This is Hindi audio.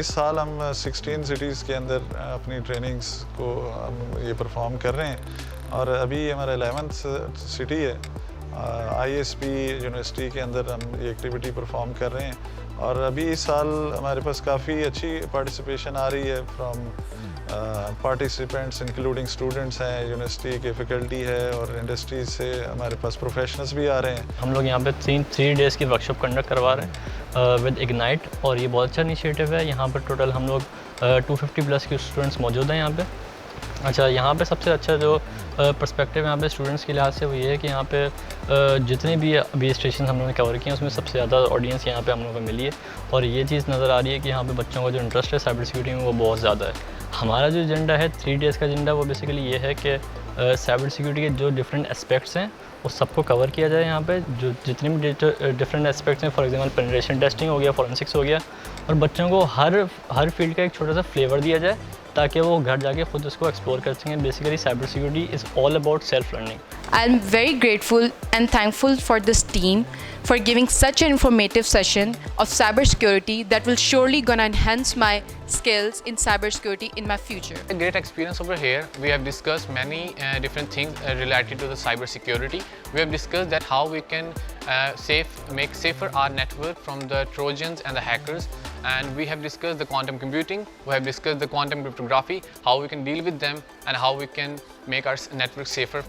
इस साल हम 16 सिटीज़ के अंदर अपनी ट्रेनिंग्स को हम ये परफॉर्म कर रहे हैं और अभी हमारा 11th सिटी है। ISP यूनिवर्सिटी के अंदर हम ये एक्टिविटी परफॉर्म कर रहे हैं और अभी इस साल हमारे पास काफ़ी अच्छी पार्टिसिपेशन आ रही है फ्रॉम पार्टिसिपेंट्स इंक्लूडिंग स्टूडेंट्स हैं, यूनिवर्सिटी के फैकल्टी है और इंडस्ट्रीज से हमारे पास प्रोफेशनल्स भी आ रहे हैं। हम लोग यहाँ पे 3 डेज़ की वर्कशॉप कंडक्ट करवा रहे हैं विद इग्नाइट और ये बहुत अच्छा इनिशिएटिव है। यहाँ पर टोटल हम लोग 250 प्लस के स्टूडेंट्स मौजूद हैं यहाँ पे। अच्छा, यहाँ पे सबसे अच्छा जो पर्सपेक्टिव यहाँ पे स्टूडेंट्स के लिहाज से वो ये है कि यहाँ पे जितने भी अभी स्टेशन हम लोगों ने कवर किए हैं उसमें सबसे ज़्यादा ऑडियंस यहाँ पे हम लोगों को मिली है और ये चीज़ नज़र आ रही है कि यहाँ पे बच्चों का जो इंटरेस्ट है साइबर सिक्योरिटी में वो बहुत ज़्यादा है। हमारा जो एजेंडा है 3 डेज़ का एजेंडा वो बेसिकली ये है कि साइबर सिक्योरिटी के जो डिफरेंट एस्पेक्ट्स हैं वो सबको कवर किया जाए। यहाँ पे जो जितने भी डिफरेंट एस्पेक्ट्स हैं, फॉर एग्जांपल पेनिट्रेशन टेस्टिंग हो गया, फॉरेंसिक्स हो गया, और बच्चों को हर फील्ड का एक छोटा सा फ्लेवर दिया जाए ताकि वो घर जाके खुद उसको एक्सप्लोर कर सकें। Basically cyber security is all about self learning. I am very grateful and thankful for this team for giving such an informative session of cybersecurity that will surely gonna enhance my skills in cybersecurity in my future. A great experience over here. We have discussed many different things related to the cybersecurity. We have discussed that how we can make safer our network from the Trojans and the hackers. And we have discussed the quantum computing. We have discussed the quantum cryptography, how we can deal with them and how we can make our network safer.